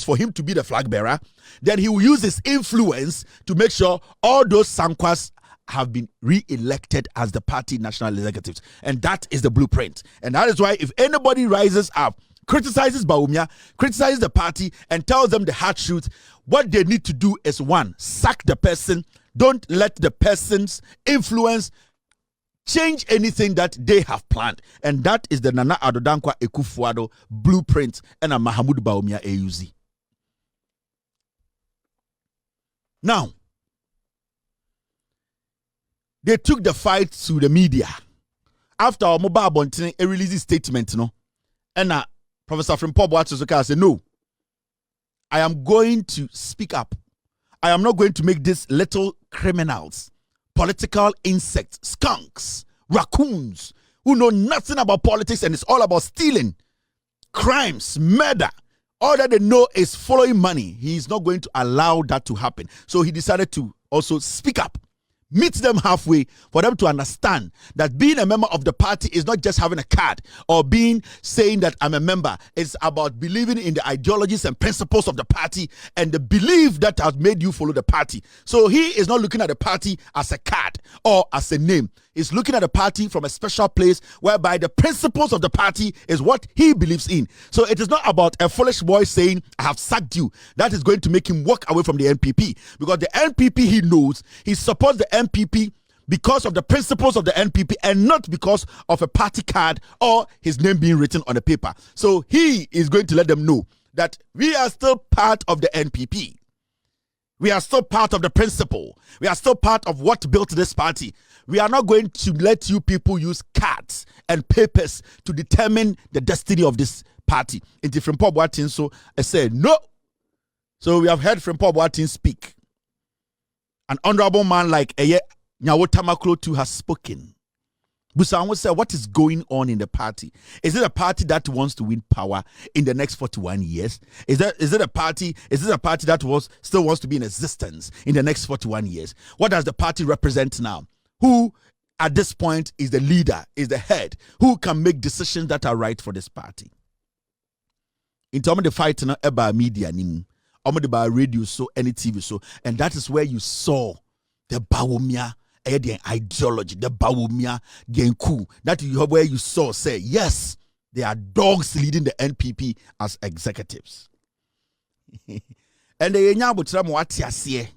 for him to be the flag bearer, then he will use his influence to make sure all those Sankwas have been re-elected as the party national executives. And that is the blueprint. And that is why if anybody rises up, criticizes Bawumia, criticizes the party, and tells them the hard truth, what they need to do is, one, sack the person. Don't let the person's influence change anything that they have planned. And that is the Nana Addo Dankwa Akufo Addo blueprint and a Mahamadu Bawumia AUZ. Now, they took the fight to the media. After our mobile bonting, a release statement, and Professor Frimpong Boakye said, no, I am going to speak up. I am not going to make these little criminals, political insects, skunks, raccoons, who know nothing about politics and it's all about stealing, crimes, murder. All that they know is following money. He is not going to allow that to happen. So he decided to also speak up. Meet them halfway for them to understand that being a member of the party is not just having a card or saying that I'm a member. It's about believing in the ideologies and principles of the party and the belief that has made you follow the party. So he is not looking at the party as a card or as a name. He's looking at the party from a special place whereby the principles of the party is what he believes in. So it is not about a foolish boy saying, I have sacked you. That is going to make him walk away from the NPP. Because the NPP, he knows, he supports the NPP because of the principles of the NPP and not because of a party card or his name being written on a paper. So he is going to let them know that we are still part of the NPP. We are still part of the principle. We are still part of what built this party. We are not going to let you people use cards and papers to determine the destiny of this party. In different Frimpong so I said no. So we have heard Frimpong Boakye speak. An honorable man like Nyawo Tamaklo too has spoken. Busanwo said, what is going on in the party? Is it a party that wants to win power in the next 41 years? Is it a party that still wants to be in existence in the next 41 years? What does the party represent now? Who at this point is the leader, is the head? Who can make decisions that are right for this party? In terms of the fight now about media, about radio, so any TV, so, and that is where you saw the Bawumia the ideology, the Bawumia Genku. That you where you saw say, yes, they are dogs leading the NPP as executives. And the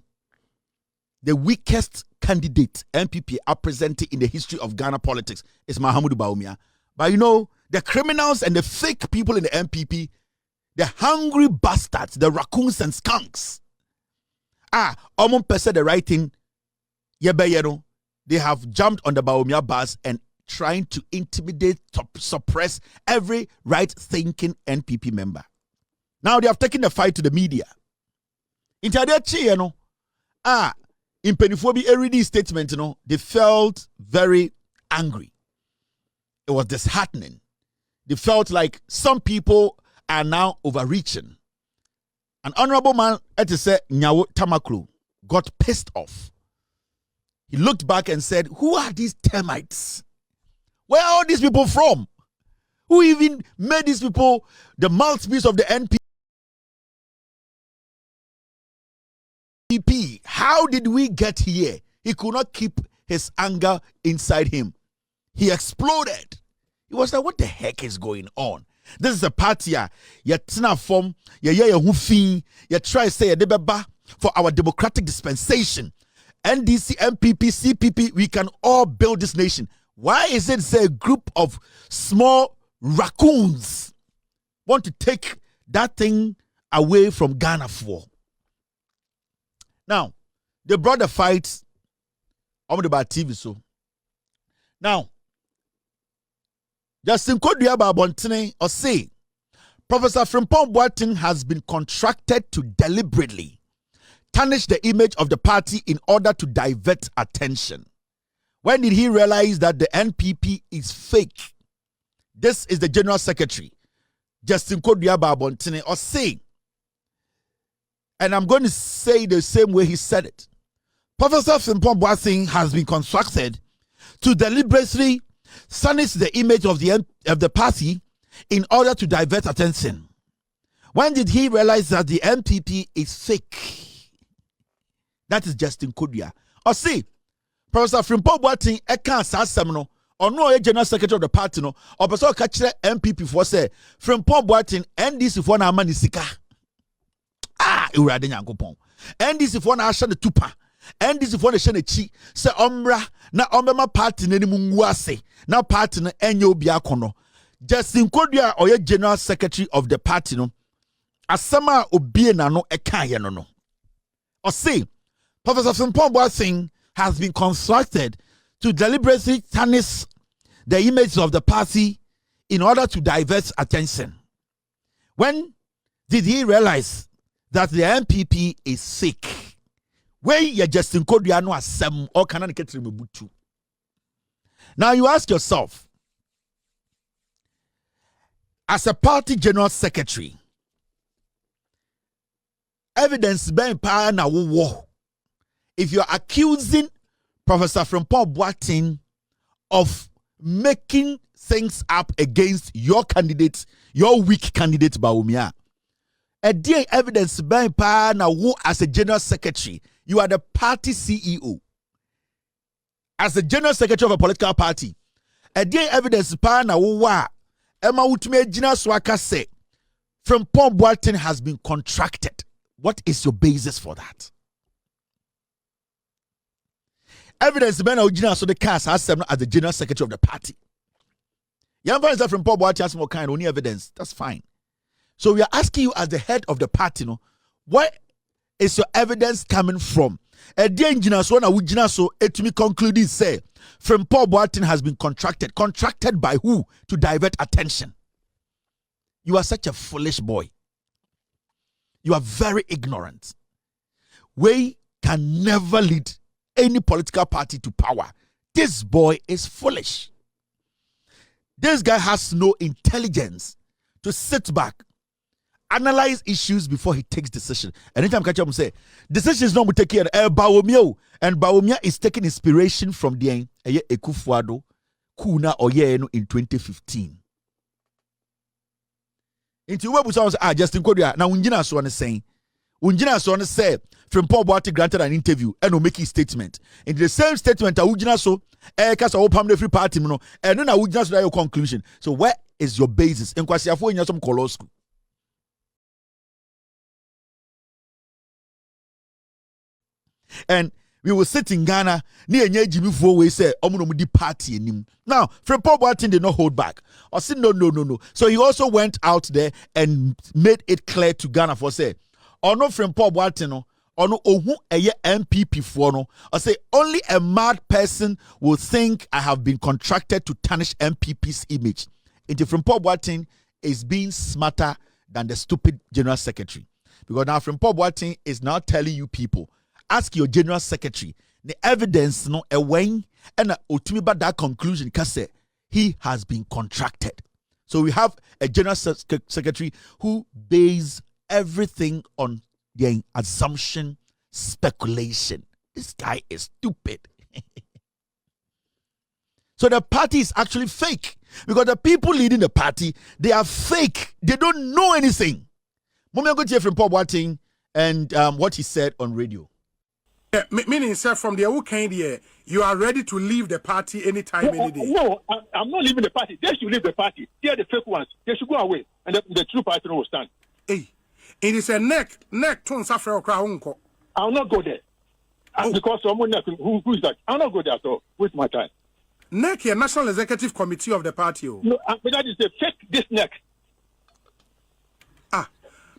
weakest candidate NPP are presenting in the history of Ghana politics is Mahamadu Bawumia. But the criminals and the fake people in the NPP, the hungry bastards, the raccoons and skunks, said the right thing. They have jumped on the Bawumia bus and trying to intimidate, suppress every right-thinking NPP member. Now they have taken the fight to the media. In Pennyphobi every statement, they felt very angry. It was disheartening. They felt like some people are now overreaching. An honorable man, Nyawo Tamaklo, got pissed off. He looked back and said, who are these termites? Where are all these people from? Who even made these people the mouthpiece of the NPP? How did we get here? He could not keep his anger inside him. He exploded. He was like, what the heck is going on? This is a party, you form, you try to say for our democratic dispensation. NDC, MPP, CPP, we can all build this nation. Why is it say a group of small raccoons want to take that thing away from Ghana for? Now, they brought the fight on the TV. So now, Justin Kodua Bontene or say, Professor Frimpong Boakye has been contracted to deliberately tarnish the image of the party in order to divert attention. When did he realize that the NPP is fake? This is the General Secretary, Justin Kodua Bontene, or say, and I'm going to say the same way he said it. Professor Frimpong Boakye has been constructed to deliberately tarnish the image of the party in order to divert attention. When did he realize that the NPP is fake? That is Justin Kodua. Or see, Professor Frimpong Boateng eka asasem no, or no general secretary of the party no, or person catch NPP for say Frimpong Boateng NDC for na amani sika. Ewurade Nyankopon. NDC for na ahye ne tupa. NDC for na hye ne chi. Se omra na ombema party na nimu ngu ase. Na party na enye obi akono. Justin Kodua oye general secretary of the party no. Asama obie na no eka ye no no. Or say Professor Frimpong Boateng has been constructed to deliberately tarnish the image of the party in order to divert attention. When did he realize that the NPP is sick? Where you Justin Kodua no asem or can butu. Now you ask yourself, as a party general secretary, evidence ben pa na wo. If you're accusing Professor Frimpong Boateng of making things up against your candidate, your weak candidate Bawumia, a day evidence by pa na wo as a general secretary, you are the party CEO. As a general secretary of a political party, a day evidence pa na wo wa Emma Utme Jina Swaka say Frimpong Boateng has been contracted. What is your basis for that? Evidence ben original so the cast has seven as the general secretary of the party. Gyamfi is from Frimpong Boateng has more kind only evidence. That's fine. So we are asking you as the head of the party, no, where is your evidence coming from? A danger so na ujina so it me conclude say Frimpong Boateng has been contracted. Contracted by who? To divert attention. You are such a foolish boy. You are very ignorant. We can never lead any political party to power. This boy is foolish. This guy has no intelligence to sit back, analyze issues before he takes decision. Anytime catch up say decisions not take care Bawumia, and Bawumia is taking inspiration from the Akufo Addo Kuna Oyeno in 2015. Into where sounds Justin Kodua now unjina so on saying unjina so on say Frimpong Boateng granted an interview and will make his statement. In the same statement, Ujina so kasa opam free party no and then Ujina so your conclusion. So where is your basis? In kwasiafo nya some kolosku. And we will sit in Ghana near Jimmy for we say omunomudi party in. Now Frimpong Boateng did not hold back. Or said no. So he also went out there and made it clear to Ghana for say or no Frimpong Boateng no or no ohu eye NPP for no. I say only a mad person will think I have been contracted to tarnish NPP's image. Into Frimpong Boateng is being smarter than the stupid general secretary. Because now Frimpong Boateng is now telling you people, ask your general secretary the evidence no away and ultimately by that conclusion because he has been contracted. So we have a general secretary who bases everything on the assumption, speculation. This guy is stupid. So the party is actually fake because the people leading the party, they are fake. They don't know anything. Mommy, I'm going to hear from Frimpong Boateng and what he said on radio. Yeah, meaning, sir, from the Kennedy, you are ready to leave the party anytime, any day. No, I'm not leaving the party. They should leave the party. They are the fake ones. They should go away, and the true party will stand. Hey, it is a neck to suffer. I'll not go there. Because someone who is that? I'll not go there at all. Waste my time. NEC, a National Executive Committee of the party. No, but that is the fake. This NEC.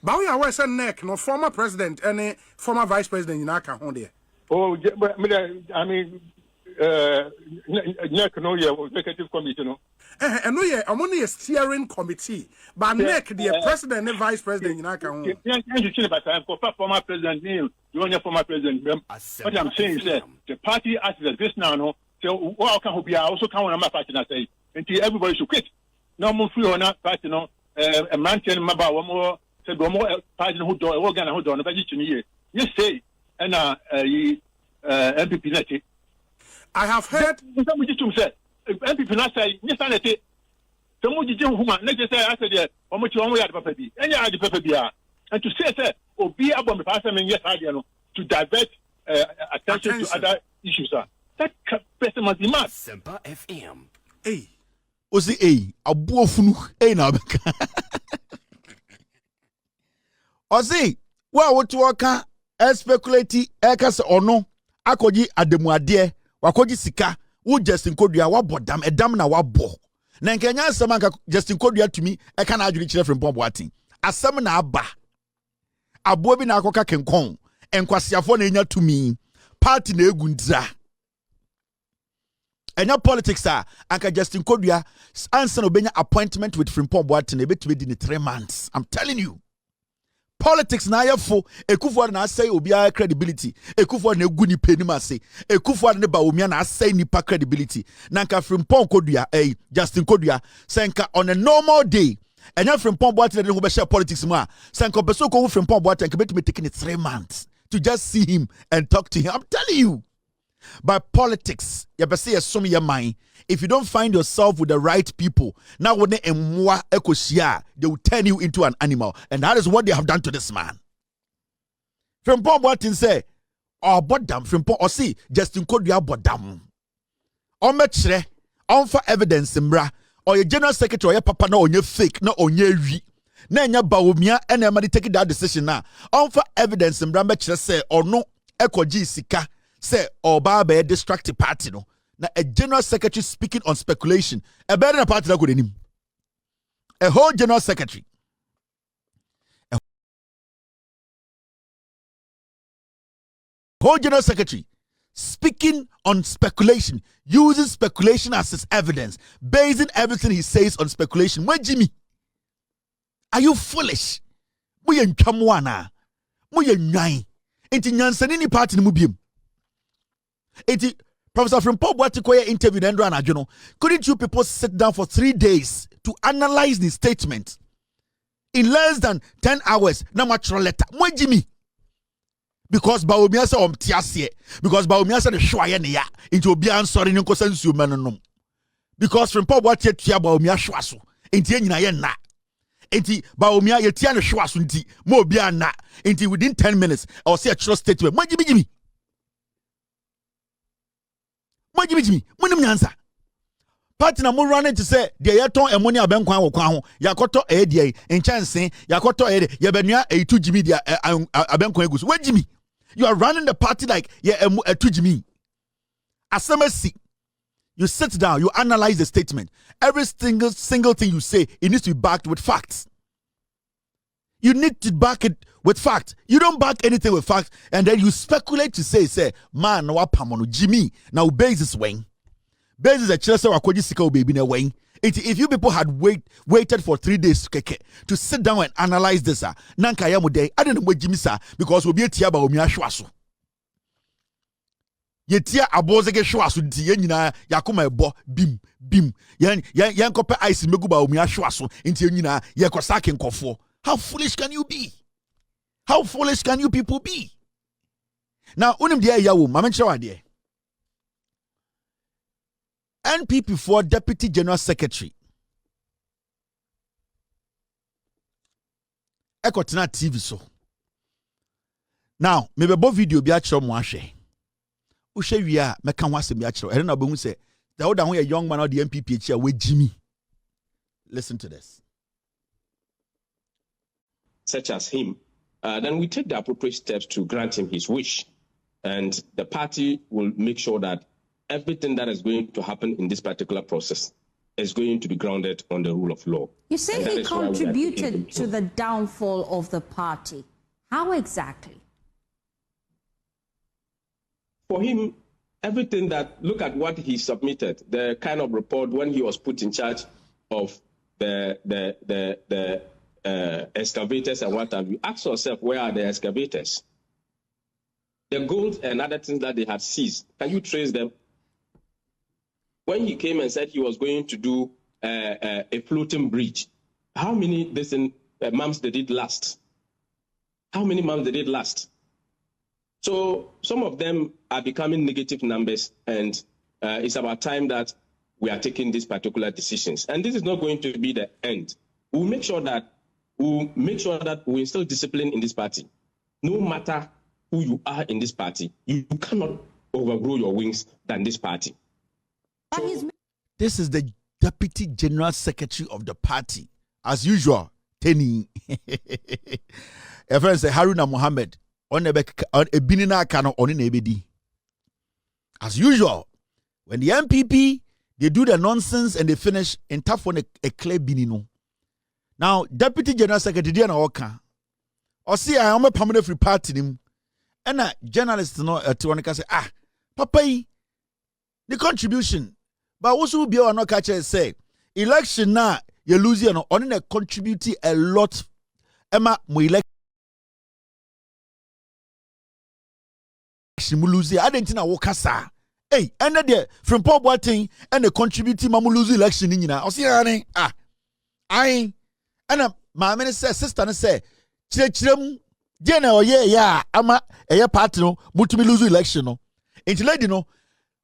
Bawumia was a NEC, no former president, any former vice president in Aka there. Oh, I mean, NEC, no, yeah, executive committee, no. And no, yeah, I'm only a steering committee, but NEC, the president and vice president in Aka. Former president, you want former president. What I'm saying is that the party as this now, no. So what can be also count on my party and say until everybody should quit. No more free or not party, no. A man telling me about one more. One more party who do organ who don't know. You say and NPP. I have heard NPP not say yes. So much Huma, necessary, I said, how much you only had Papa B. Any other Papa B. And to say, sir, or be about the person, yes, I know, to divert attention to other issues. That person must be mad. Semper FM. Hey. Osi abuofunu na beka. Osi wa wotu aka speculate se ono akoji ademuade wakoji sika wo Justin Kodua wa bodam edam na wa bo. Na nkenya asem anka Justin Kodua tumi eka na adwiri kire from Pombo atin. Asem na aba. Abo bi na akoka kenkon enkwasiafo na enya tumi. Party na egundra. Enya politics anka Justin Kodua answer obenya appointment with Frimpong Boateng ebetumi in 3 months. I'm telling you. Politics na yefo Akufo Addo na say obiara credibility. Akufo Addo na egu ni penim ase. Akufo Addo ne Bawumia na say nipa credibility. Na nka Frimpong Kodua Justin Kodua senka on a normal day. Enya Frimpong Boateng de ho be share politics mu a senka beso ko Frimpong Boateng ebetumi taking it 3 months to just see him and talk to him. I'm telling you. By politics, if you don't find yourself with the right people, now when they will turn you into an animal. And that is what they have done to this man. From Paul Boateng say, oh, bodam, from Paul, or see, Justin Kodua bodam. On metre, on for evidence, mbra, or your general secretary, or your papa, no, on your fake, no, on your re. Na nya Bawumia, and everybody taking that decision now. On for evidence, mbra, metre say, or no, ekoji sika. Say oba be distracted party no na a general secretary speaking on speculation a better party that go denim a whole general secretary speaking on speculation, using speculation as his evidence, basing everything he says on speculation. Where Jimmy, are you foolish? We en chamwana we en nyan enti nyansanini party ni mubiem. Eti Professor Frimpong Boateng interview and run adjono. Couldn't you people sit down for 3 days to analyze the statement? In less than 10 hours, na natural letter. Mwe Jimmy. Because Bawumia say tiasie. Because Bawumia say the shwaye ne ya. Into obi ansori ni nkosansu menonom. Because Frimpong Boateng tia Bawumia shwaso. Enti enyina ye na. Enti Bawumia ye tia no shwaso nti mo obi ana. Enti within 10 minutes I will say a true statement. Mwe Jimmy. Jimmy, munim nyansa. Party na mo running to say de yeton emoni abenkwan wo kwan ho. Yakoto de enchanse, yakoto ye benua etu Jimmy dia abenkwan egusu. Where Jimmy? You are running the party like ye etu Jimmy. Asemesi. You sit down, you analyze the statement. Every single thing you say, it needs to be backed with facts. You need to back it with facts. You don't back anything with facts, and then you speculate to say, man, no pamono Jimmy. Now basis wing. Basis a chelsea or koji sika baby na wing. If you people had waited for 3 days to sit down and analyze this, nanka yamu day, I don't know what Jimmy sa because we'll be a tia Bawumia shwasu. Ye tia abozege shwasu di yenina yakuma ebo bim. Yan kope ice megu Bawumia shwasu inti yenina ye kosaki nkofo. How foolish can you be? How foolish can you people be? Now, unim dia yawo, mamenchewa dia. NPP for Deputy General Secretary. Ekotina TV so. Now, maybe bo video bi achiro mo ahwe. Uhwe wi a meka ho asem bi achiro. Ere na bo hu se, the other one a young man of the NPP echi a we Jimmy. Listen to this. Such as him, then we take the appropriate steps to grant him his wish. And the party will make sure that everything that is going to happen in this particular process is going to be grounded on the rule of law. You say he contributed to the downfall of the party. How exactly? For him, everything that, look at what he submitted, the kind of report when he was put in charge of the excavators and what have you. Ask yourself, where are the excavators? The gold and other things that they had seized, can you trace them? When he came and said he was going to do a floating bridge, how many months did it last? How many months did it last? So some of them are becoming negative numbers, and it's about time that we are taking these particular decisions. And this is not going to be the end. We'll make sure that we instill discipline in this party. No matter who you are in this party, you cannot overgrow your wings than this party. This is the Deputy General Secretary of the party. As usual, Tenny. A friend say Haruna Mohammed on a binina kano on ebedi. As usual, when the NPP they do the nonsense and they finish in tough on a clear binino. Now, Deputy General Secretary Diana Oka, or see, I am a permanent free party him, and a journalist no to say, Papa, the contribution, but also be on no catcher say, election now you lose you on a contribute a lot. Emma, we election lose. I didn't know what kasa. Hey, and there from Paul Boateng and the contributing mamu lose election in you. See, I. And my minister sister say, Chirem, Jenna, or yeah, ama a partner, but to me lose election. No, into lady no,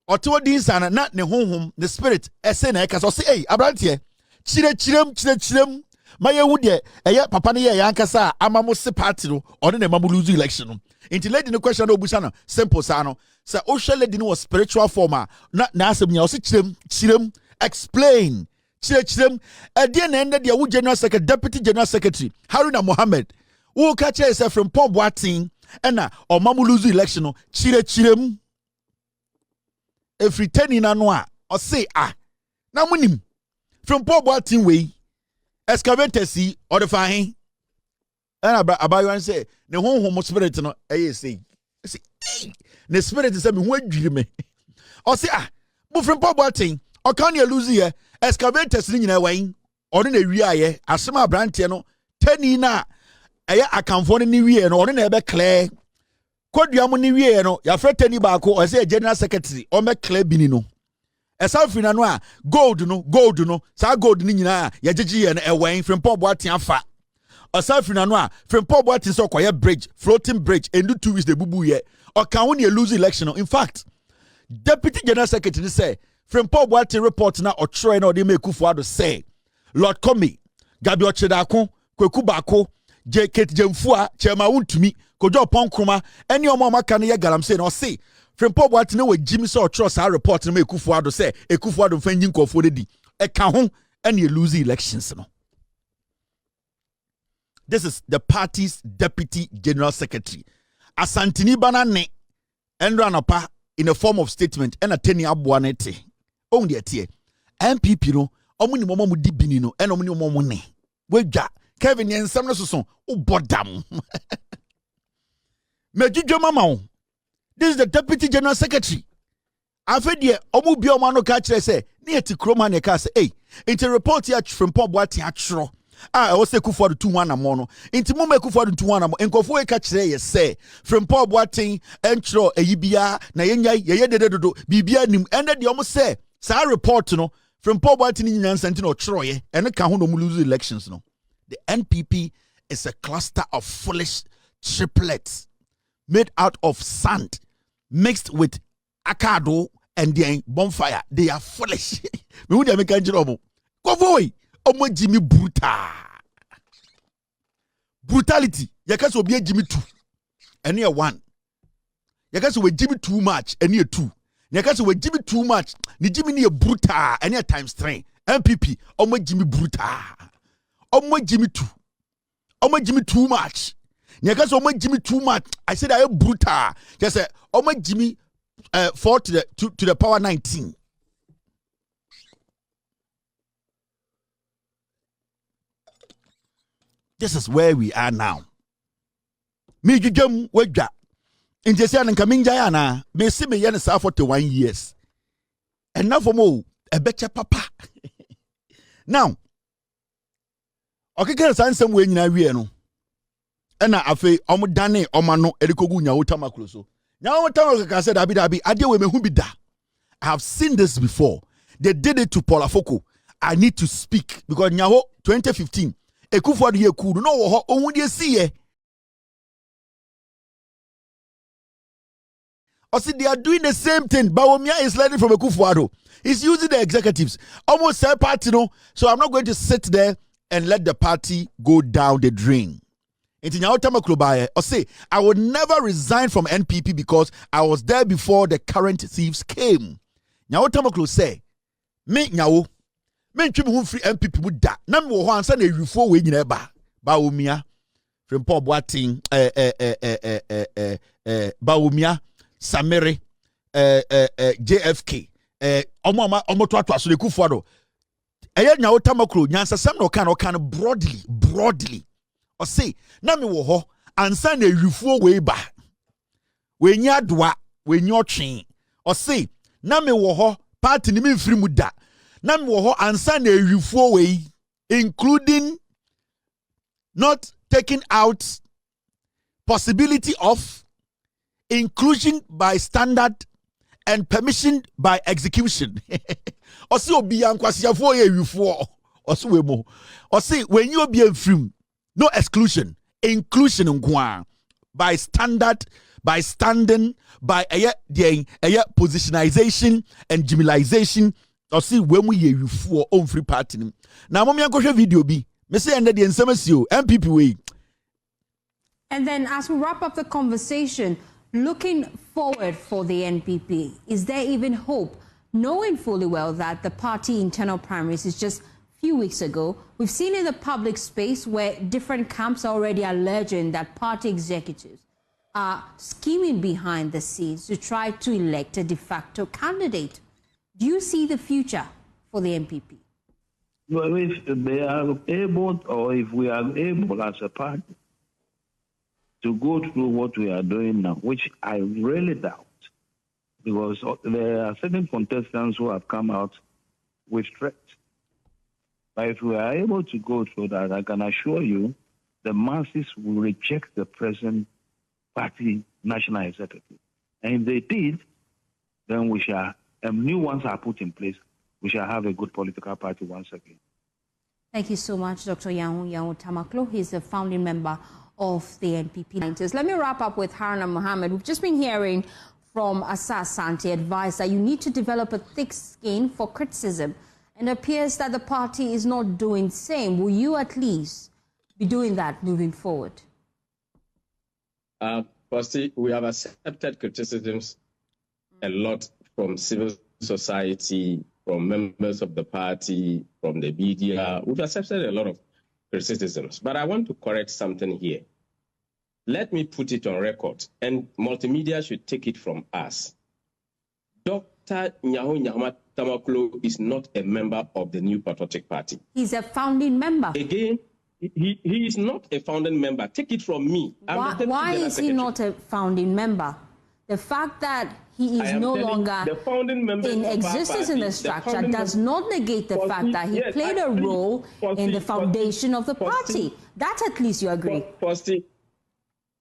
or two these and not the home, the spirit, SNA, or say, hey, Abrantia, Chirem, my wood, a papa, yankasa, amamos party, or the mamu lose election. Into lady no question of Busana, simple sano, Sir Osha lady no spiritual former, not Nasam, Chirem, explain. Chirem, at the end of the General Secretary, Deputy General Secretary, Haruna Mohammed, who catch us from Paul Boateng, and or Mamuluzu election, Chirem, if returning anwa, or say, now winning from Paul Boateng way, excavator see, or the fine. And Abayo say, the home spirit, no, say, the spirit is a what dream. Or say, but from Paul Boateng, or can you lose here? Excavators in a way, or in a rear, as some brantiano, 10 na, a camphor ni we and or in a clear. Quadriamoni we no, your friend Tenny Bako, or say a general secretary, or make clear binino. A South Noir, gold no, sa gold nina, Yaji and a wine from Paul Boateng fa. A South Noir, from Paul Boateng so quiet bridge, floating bridge, and do 2 weeks the bubu ye, or can we lose election? In fact, Deputy General Secretary say, from Paul Boateng report now or try now they make Akufo Addo say Lord Komi Gabby Ochedako Kweku Gyamfi Chema Wuntumi Kojo Kyeremanteng any of mama can ya galamsey no say from Paul Boateng we Jimmy so trust our report na make Akufo Addo say Akufo Addo fanyin kofo de di e ka ho and you lose elections no. This is the party's Deputy General Secretary Asante Banane and Ranapa in a form of statement and a 10-year abuanete. On the tier, NPP no, omuni momo mu dibini no, and omuni momo ne. Weja, Kevin yen samna suson, o bodam. Mejujo mama. This is the Deputy General Secretary. Afedie, omu bi omano kachire say, near to Kroma ne ka say, hey, into report here from Paul Boateng atro. I also Akufo Addo 2-1 amono. Into mama Akufo Addo 2-1 amono. Enkofo e kachire ye say, from Paul Boateng entro eyibia na yenya ye dedodo bibia nim. Ende de omo say. Sa report no from Paul Boateng in Yansantino Troye and can who no lose elections no. The NPP is a cluster of foolish triplets made out of sand mixed with akado and then bonfire. They are foolish. Me would make anjiro go boy. Omo Jimmy brutality. Yakas obi Jimmy 2. And near 1. Yakas we Jimmy too much and near 2. Nyakase we Jimmy too much. Ni Jimmy ni brutal any times 3. NPP omo Jimmy brutal. Omo Jimmy 2. Omo Jimmy too much. Nyakase omo Jimmy too much. I said I am brutal. Just say omo Jimmy 4 to the power 19. This is where we are now. Me jujum wega. In Jessian and Kaminjayana, may see me yen 41 years. And now for more, a better papa. Now, okay, can I some way in a no? And now, I feel Omudane, Omano, Erikogunya, Utamakluso. Now, what I said, Abi, I deal with me who be da. I have seen this before. They did it to Polafoko. I need to speak because now 2015, Akufo Addo could no, only see ye. Or see, they are doing the same thing. Bawumia is learning from Akufo Addo. He's using the executives. Almost say party, no. So I'm not going to sit there and let the party go down the drain. Or say, I would never resign from NPP because I was there before the current thieves came. Nyawo Tamaklo say, me nyawo, me ntwe me free NPP mu da. Na me wo ho ansa na ewifo we nyina ba. Bawumia from Boakye Bawumia Samere JFK omo to aso le Akufo Addo. Eye nyawo Tamaklo nyansasam na okan broadly. Or say, na me wo ho ansa na ewifo we ba. We nya doa, we nya otwen. Or say, na me wo ho party ni me mfiri mu da. Na me wo ho ansa na ewifo we, including not taking out possibility of inclusion by standard and permission by execution. Or say obi ankwasiafo ye ewifo. Or say we mo. Or say when you obi mfiri no exclusion, inclusion by standard, by standing, by positionization and generalization. Or see when we hear you for own free party. Now, mommy, I video be. Me say under the NPP way. And then, as we wrap up the conversation, looking forward for the NPP, is there even hope, knowing fully well that the party internal primaries is just few weeks ago? We've seen in the public space where different camps are already alleging that party executives are scheming behind the scenes to try to elect a de facto candidate. Do you see the future for the NPP? Well, if they are able, or if we are able as a party to go through what we are doing now, which I really doubt, because there are certain contestants who have come out with threats. But if we are able to go through that, I can assure you the masses will reject the present party national executive. And if they did, then we shall, new ones are put in place, we shall have a good political party once again. Thank you so much, Dr. Yahu Tamaklo. He's a founding member of the NPP. Let me wrap up with Haruna Mohammed. We've just been hearing from Asante advice that you need to develop a thick skin for criticism. And it appears that the party is not doing the same. Will you at least be doing that moving forward? Firstly, we have accepted criticisms a lot from civil society, from members of the party, from the media. We've accepted a lot of criticisms. But I want to correct something here. Let me put it on record, and multimedia should take it from us. Dr. Nyaho Tamaklo is not a member of the New Patriotic Party. He's a founding member. Again, he is not a founding member. Take it from me. Why is he not a founding member? The fact that he is no longer in existence in the structure does not negate the fact that he played a role in the foundation of the party. That at least you agree.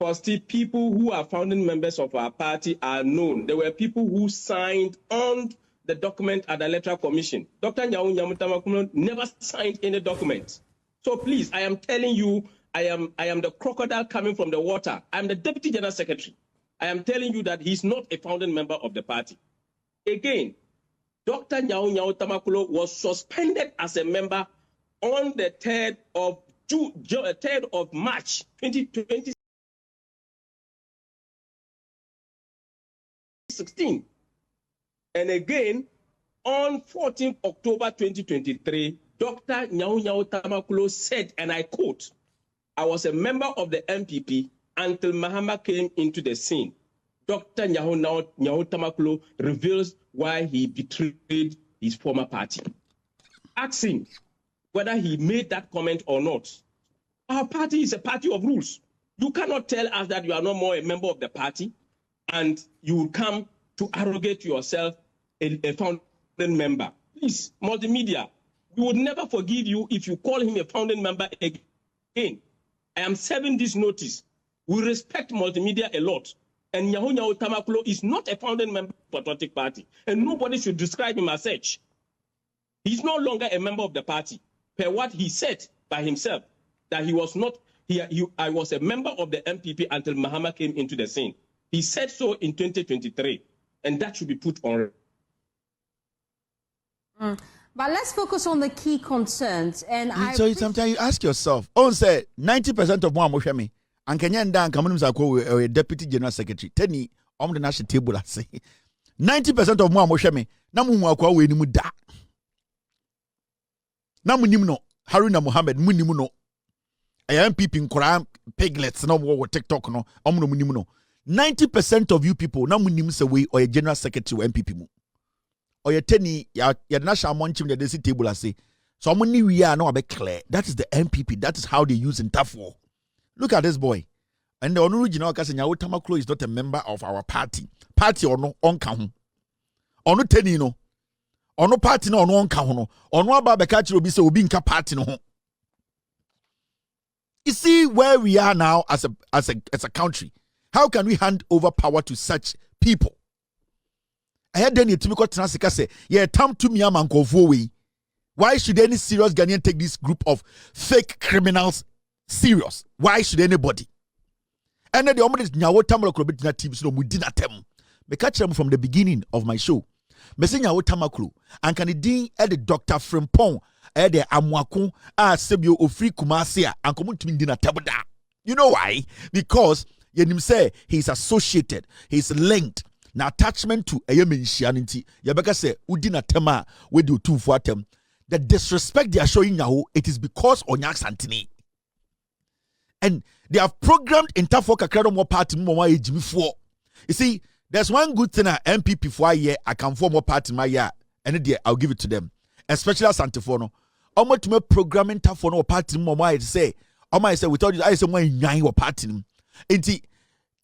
Firstly, people who are founding members of our party are known. There were people who signed on the document at the Electoral Commission. Dr. Nyaho Tamaklo never signed any document. So please, I am telling you, I am the crocodile coming from the water. I'm the Deputy General Secretary. I am telling you that he's not a founding member of the party. Again, Dr. Nyaho Tamaklo was suspended as a member on the 3rd of March 2016. And again, on 14th October 2023, Dr. Nyaho Tamaklo said, and I quote, "I was a member of the NPP until Mahama came into the scene." Dr. Nyaho Tamaklo reveals why he betrayed his former party. Ask him whether he made that comment or not. Our party is a party of rules. You cannot tell us that you are no more a member of the party and you will come to arrogate yourself a founding member. Please, multimedia, we would never forgive you if you call him a founding member again. I am serving this notice. We respect multimedia a lot. And Nyaho Tamaklo is not a founding member of the Patriotic Party. And nobody should describe him as such. He's no longer a member of the party. Per what he said by himself, that he was not, I was a member of the NPP until Mahama came into the scene. He said so in 2023, and that should be put on. But let's focus on the key concerns. And so sometimes you ask yourself, say 90% of more Moshemi, and Kenyan Dan Kamunum Zako, Deputy General Secretary, Tenny, the national table, I say 90% of more Moshemi, Namu Wakwa, we muda. Namunimno, Haruna Mohammed, Munimuno, NPP in Koran, piglets, no more TikTok, no, Munimuno. 90% of you people, Namunim Saway, or a General Secretary, NPP. Or your tenny, your national monchim that they see table, I say. So many we are now a bit clear. That is the NPP. That is how they use in tough war. Look at this boy. And the original Kasanya Tamaklo is not a member of our party. Party or no on count. Or no tenny no. Or no party no on count. Or no Babakachi will be so being party no. You see where we are now as a country. How can we hand over power to such people? I had then to make a say, yeah, time to me, I'm way. Why should any serious Ghanaian take this group of fake criminals serious? Why should anybody? And then the ombre is nyawo tamalo krobit na team so mudina tem. Me catch them from the beginning of my show. Me say nyawo tamaklo and can the the Dr. Frimpong the amwako sebio ofri kumase a and come to me dina teboda. You know why? Because yenim say he's associated, he's linked. Na attachment to a mentionality, Yabeka say, Udina Tema, we do 2 for them. The disrespect they are showing now, it is because Onyak Santini. And they have programmed in Tafoka Credible Party more age before. You see, there's one good thing at NPP for a year, I can form more party in my year, and I'll give it to them. Especially Asante Forno. Almost to me programming Tafono party more, I say, I say, we told you, I say, when you party.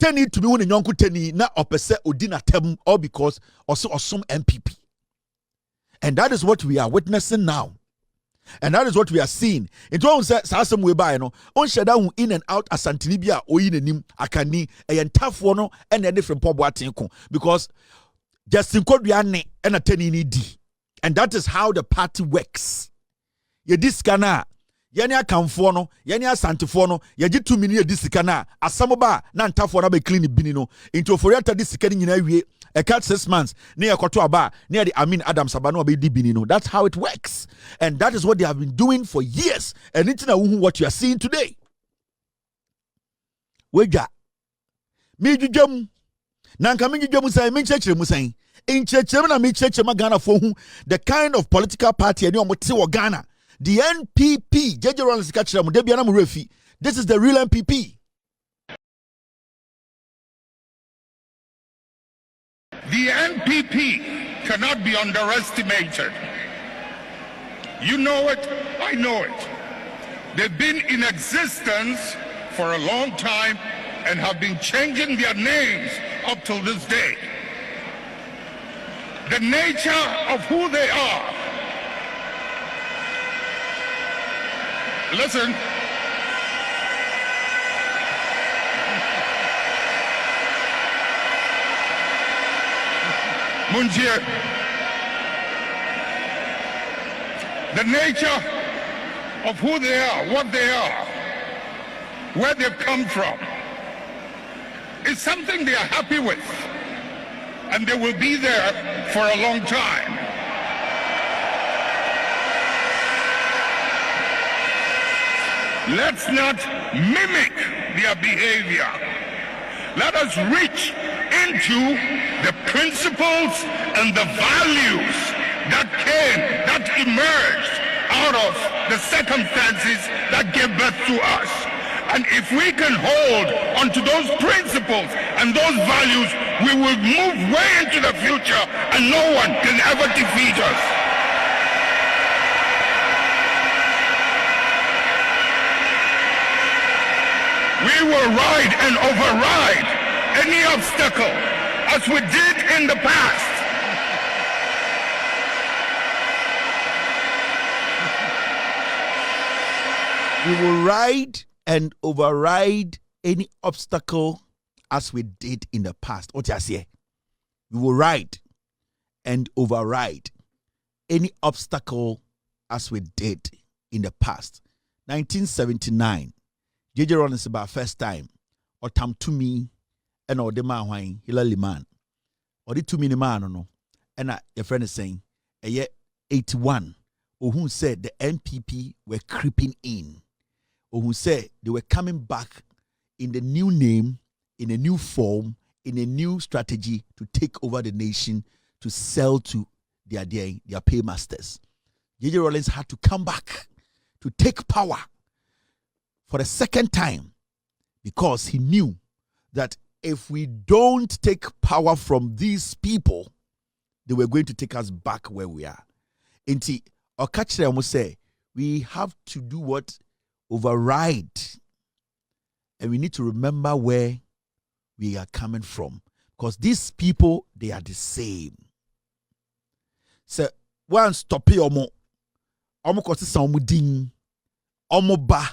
Tenny to be one in Yonku Tenny, not opposite Odina Tem, all because also some NPP. And that is what we are witnessing now. And that is what we are seeing. It won't say some way by no on shada in and out as Santinibia or in him akani a tough one and a different Boakye because Justin Kodriane and a Tenny D. And that is how the party works. Ye diskana. Yani akamfo no yani asantefo no yaji 2 million disika na asamoba na ntafo na be clean binino into Ofori Atta disika ni nyina wie a cat 6 months na yakoto aba na the Amin Adams abano be di binino. That's how it works, and that is what they have been doing for years, and it's now what you are seeing today. Weja me jujam na nka me jujam sai me chechire mu sai in chechire na me chechire ma Ghana for hu the kind of political party any omote wo Ghana. The NPP, this is the real NPP. The NPP cannot be underestimated. You know it, I know it. They've been in existence for a long time and have been changing their names up till this day. The nature of who they are. Listen. Munjir. The nature of who they are, what they are, where they've come from, is something they are happy with. And they will be there for a long time. Let's not mimic their behavior. Let us reach into the principles and the values that emerged out of the circumstances that gave birth to us. And if we can hold onto those principles and those values, we will move way into the future and no one can ever defeat us. We will ride and override any obstacle as we did in the past. We will ride and override any obstacle as we did in the past. What you say? We will ride and override any obstacle as we did in the past. 1979. JJ Ron is about first time or tam to me and or the man Hilary man. Or the 2 million man no. And your friend is saying, a year 81, or who said the NPP were creeping in, or who said they were coming back in the new name, in a new form, in a new strategy to take over the nation, to sell to their paymasters. J.J. Rawlings had to come back to take power for the second time because he knew that if we don't take power from these people, they were going to take us back where we are. Inti otchere almost say we have to do what? Override. And we need to remember where we are coming from. Because these people, they are the same. So one stop omo kosi omo ding omo ba,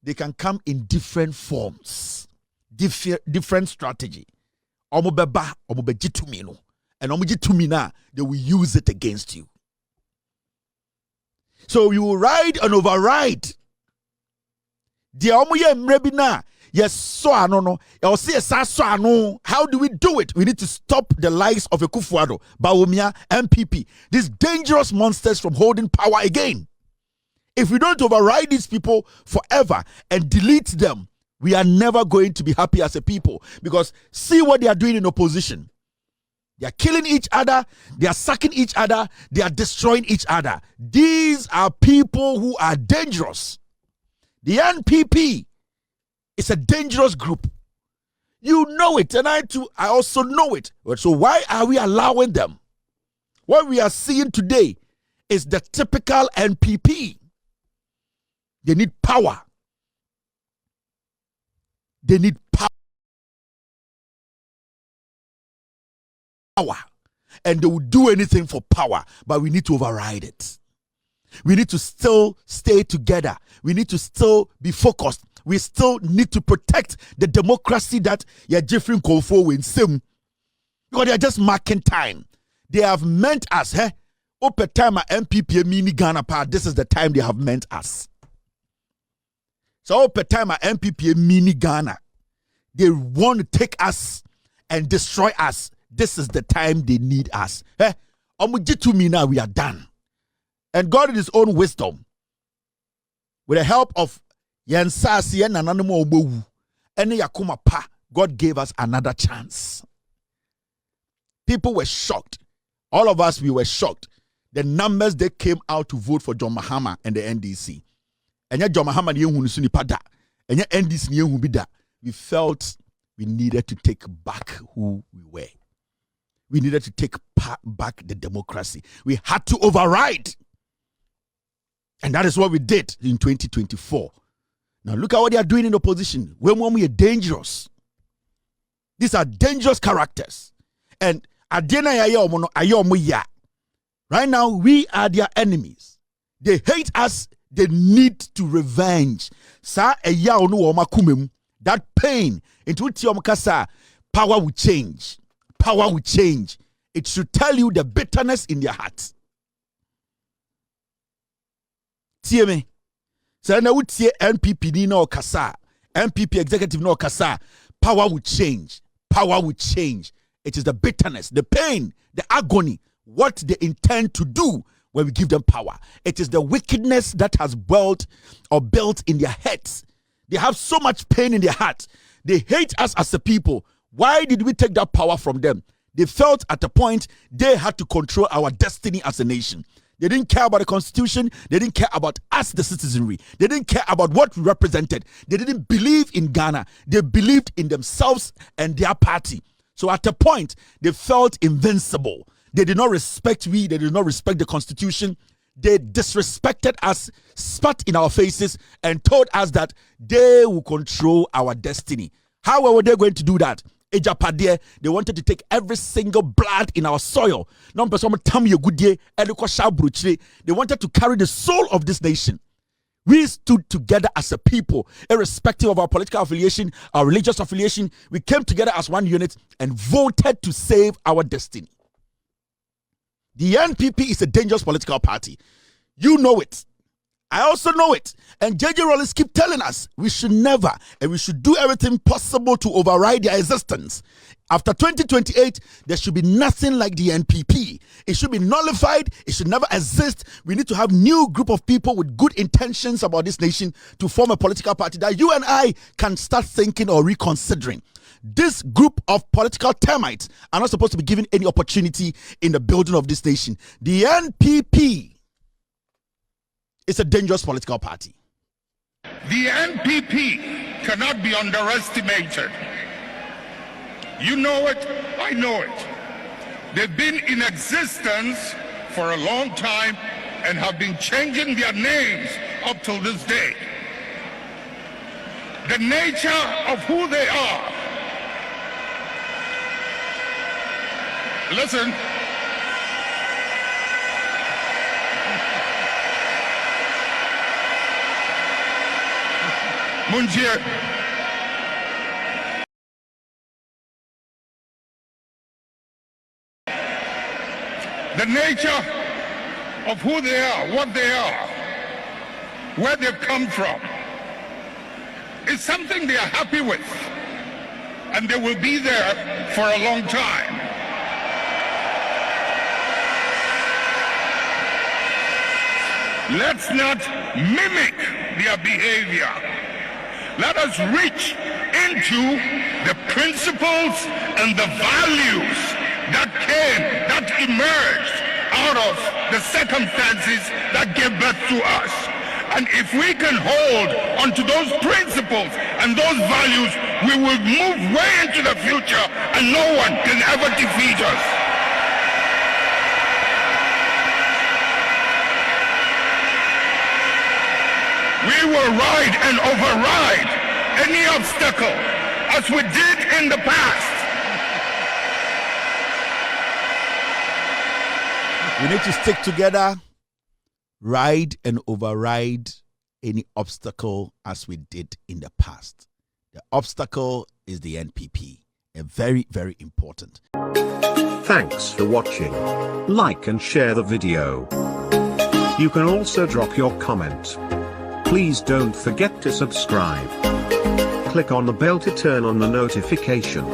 they can come in different forms, different strategy. Omo beba, omo bejitumi no. And omujitumi they will use it against you. So you will ride and override. The omuye mrebina, yes, so no. I'll say so no. How do we do it? We need to stop the likes of Akufo Addo, Bawumia, NPP, these dangerous monsters from holding power again. If we don't override these people forever and delete them, we are never going to be happy as a people. Because see what they are doing in opposition. They are killing each other. They are sucking each other. They are destroying each other. These are people who are dangerous. The NPP is a dangerous group. You know it, and I also know it. So why are we allowing them? What we are seeing today is the typical NPP. They need power. They need power. And they will do anything for power, but we need to override it. We need to still stay together. We need to still be focused. We still need to protect the democracy that you're Jeffrey Kofo in Sim. Because they're just marking time. They have meant us. Open time at NPP mini Ghana part. This is the time they have meant us. So open time at NPP mini Ghana. They want to take us and destroy us. This is the time they need us. Now we are done. And God in his own wisdom, with the help of Yansasi and Nananimo Obowu, and Yakuma Pa, God gave us another chance. People were shocked. All of us, we were shocked. The numbers they came out to vote for John Mahama and the NDC. And yet John Mahama ni pada. And yet NDC ni bida. We felt we needed to take back who we were. We needed to take back the democracy. We had to override. And that is what we did in 2024. Now look at what they are doing in opposition. When we are dangerous. These are dangerous characters. And right now, we are their enemies. They hate us. They need to revenge. That pain, power will change. Power will change. It should tell you the bitterness in their hearts. Tie me. So now we see NPP no kasa. NPP executive no kasa. Power will change. Power will change. It is the bitterness, the pain, the agony, what they intend to do when we give them power. It is the wickedness that has built in their heads. They have so much pain in their hearts. They hate us as a people. Why did we take that power from them? They felt at a point they had to control our destiny as a nation. They didn't care about the constitution. They didn't care about us, the citizenry. They didn't care about what we represented. They didn't believe in Ghana. They believed in themselves and their party. So at a point, they felt invincible. They did not respect we. They did not respect the constitution. They disrespected us, spat in our faces, and told us that they will control our destiny. How were they going to do that? They wanted to take every single blood in our soil. They wanted to carry the soul of this nation. We stood together as a people, irrespective of our political affiliation, our religious affiliation. We came together as one unit and voted to save our destiny. The NPP is a dangerous political party. You know it. I also know it. And JJ Rollins keep telling us we should never and we should do everything possible to override their existence. After 2028, there should be nothing like the NPP. It should be nullified. It should never exist. We need to have new group of people with good intentions about this nation to form a political party that you and I can start thinking or reconsidering. This group of political termites are not supposed to be given any opportunity in the building of this nation. The NPP is a dangerous political party. The NPP cannot be underestimated. You know it, I know it. They've been in existence for a long time and have been changing their names up till this day. The nature of who they are. Listen. Munjie. The nature of who they are, what they are, where they've come from, is something they are happy with, and they will be there for a long time. Let's not mimic their behavior. Let us reach into the principles and the values that emerged out of the circumstances that gave birth to us. And if we can hold onto those principles and those values, we will move way into the future and no one can ever defeat us. We will ride and override any obstacle as we did in the past. We need to stick together, ride and override any obstacle as we did in the past. The obstacle is the NPP, a very, very important. Thanks for watching. Like and share the video. You can also drop your comment. Please don't forget to subscribe. Click on the bell to turn on the notification.